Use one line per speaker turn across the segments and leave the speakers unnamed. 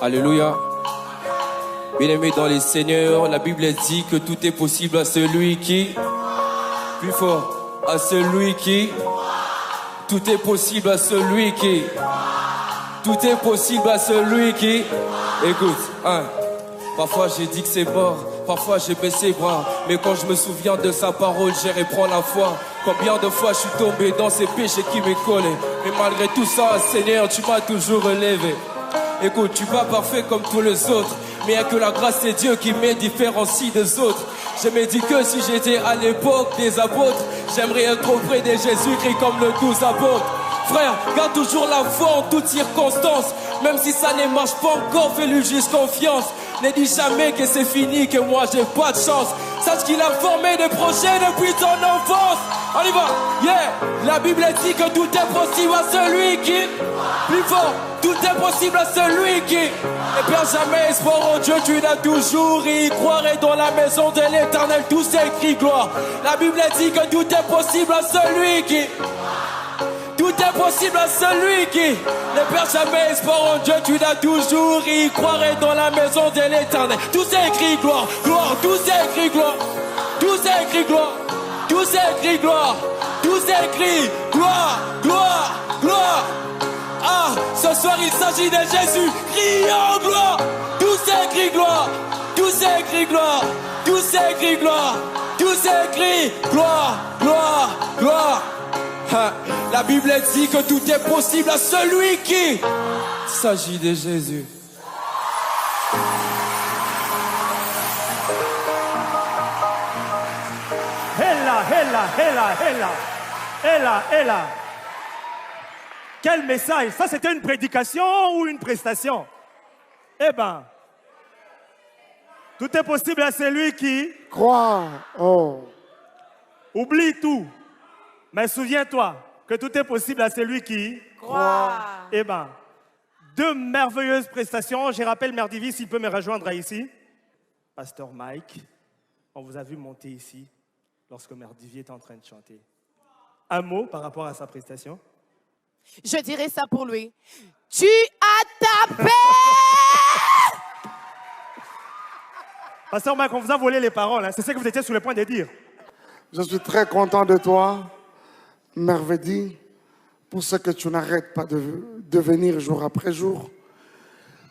Alléluia. Bien-aimés dans les seigneurs, la Bible dit que tout est possible à celui qui... Plus fort. À celui qui... Tout est possible à celui qui... Tout est possible à celui qui... Écoute, hein. Parfois j'ai dit que c'est mort, parfois j'ai baissé les bras. Mais quand je me souviens de sa parole, j'ai reprends la foi. Combien de fois je suis tombé dans ces péchés qui me collaient. Mais malgré tout ça, Seigneur, tu m'as toujours relevé. Écoute, tu vas parfait comme tous les autres. Mais il n'y a que la grâce de Dieu qui me différencie des autres. Je me dis que si j'étais à l'époque des apôtres, j'aimerais être auprès de Jésus-Christ comme le 12 apôtres. Frère, garde toujours la foi en toutes circonstances. Même si ça ne marche pas encore, fais-lui juste confiance. Ne dis jamais que c'est fini, que moi j'ai pas de chance. Sache qu'il a formé des projets depuis ton enfance. On y va, yeah. La Bible dit que tout est possible à celui qui... Plus fort, tout est possible à celui qui... Ne perds jamais espoir en Dieu, tu l'as toujours. Y croirait dans la maison de l'Éternel, tout s'écrit gloire. La Bible dit que tout est possible à celui qui... Tout est possible à celui qui ne perd jamais espoir en Dieu, tu l'as toujours. Y croirait dans la maison de l'Éternel. Tout c'est écrit gloire, gloire, tout c'est écrit gloire. Tout c'est écrit gloire, tout c'est écrit gloire. Tout c'est écrit gloire, gloire, gloire. Ah, ce soir il s'agit de Jésus, criant gloire. Tout c'est écrit gloire, tout c'est écrit gloire. Tout c'est écrit gloire, tout c'est écrit gloire, gloire, gloire. La Bible dit que tout est possible à celui qui... Il s'agit de Jésus.
Héla. Quel message! Ça, c'était une prédication ou une prestation? Eh ben, tout est possible à celui qui...
Crois. Oh.
Oublie tout. Mais souviens-toi que tout est possible à celui qui...
Crois.
Eh bien, deux merveilleuses prestations. Je rappelle Mère Divi, s'il peut me rejoindre ici. Pasteur Mike, on vous a vu monter ici lorsque Mère Divi est en train de chanter. Un mot par rapport à sa prestation?
Je dirais ça pour lui. Tu as tapé!
Pasteur Mike, on vous a volé les paroles. Hein. C'est ce que vous étiez sur le point de dire.
Je suis très content de toi, Merveille, pour ce que tu n'arrêtes pas de venir jour après jour.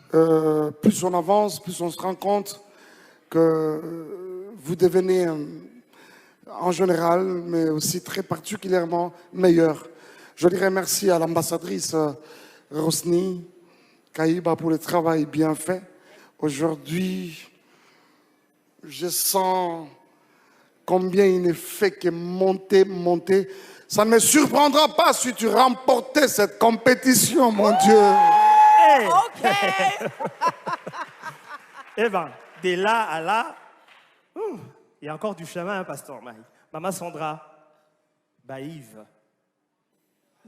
Plus on avance, plus on se rend compte que vous devenez en général, mais aussi très particulièrement meilleur. Je dirais merci à l'ambassadrice Rosny Kaïba pour le travail bien fait. Aujourd'hui, je sens combien il ne fait que monter. Ça ne me surprendra pas si tu remportais cette compétition, mon Dieu.
Hey.
OK!
Eh bien, de là à là, il y a encore du chemin, hein, Pasteur Mike. Maman Sandra, Baïve.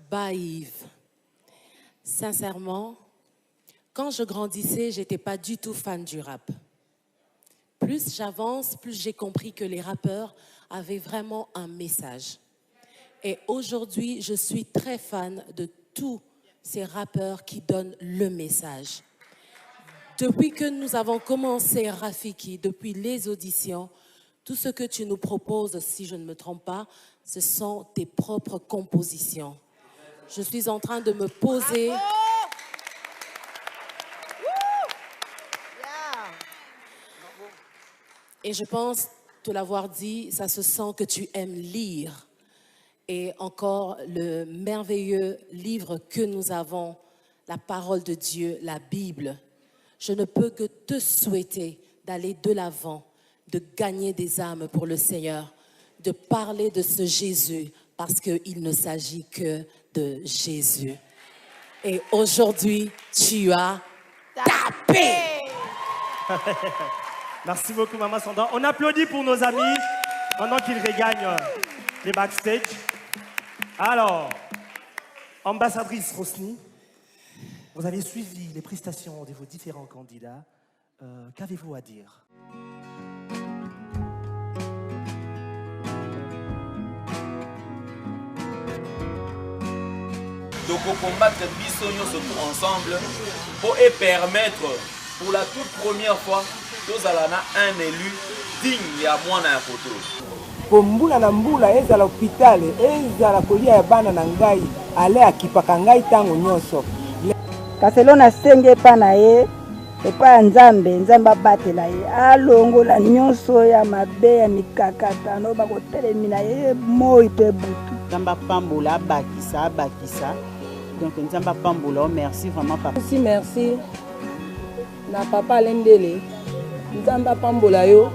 Baïve. Sincèrement, quand je grandissais, je n'étais pas du tout fan du rap. Plus j'avance, plus j'ai compris que les rappeurs avaient vraiment un message. Et aujourd'hui, je suis très fan de tous ces rappeurs qui donnent le message. Depuis que nous avons commencé Rafiki, depuis les auditions, tout ce que tu nous proposes, si je ne me trompe pas, ce sont tes propres compositions. Je suis en train de me poser... Et je pense te l'avoir dit, ça se sent que tu aimes lire. Et encore le merveilleux livre que nous avons, la parole de Dieu, la Bible. Je ne peux que te souhaiter d'aller de l'avant, de gagner des âmes pour le Seigneur, de parler de ce Jésus, parce qu'il ne s'agit que de Jésus. Et aujourd'hui, tu as tapé!
Merci beaucoup, Maman Sandra. On applaudit pour nos amis pendant qu'ils regagnent les backstage. Alors, ambassadrice Rosny, vous avez suivi les prestations de vos différents candidats. Qu'avez-vous à dire?
combattre bisogno surtout ensemble pour permettre pour la toute première fois tous un élu digne à moi na photo.
Pour mbula na mbula ezala hôpital ezala kolia ya bana na ngai ale akipaka ngai tango nyonso.
Kaselo na senge pa na ye epa nzambe abatela ye alongola nyonso ya mabe ya mikakata no bakotelemina ye moi pe butu.
Nzamba pambola bakisa. Donc nzamba pambola, merci vraiment papa.
Aussi merci na papa Lendele. Nzamba pambola yo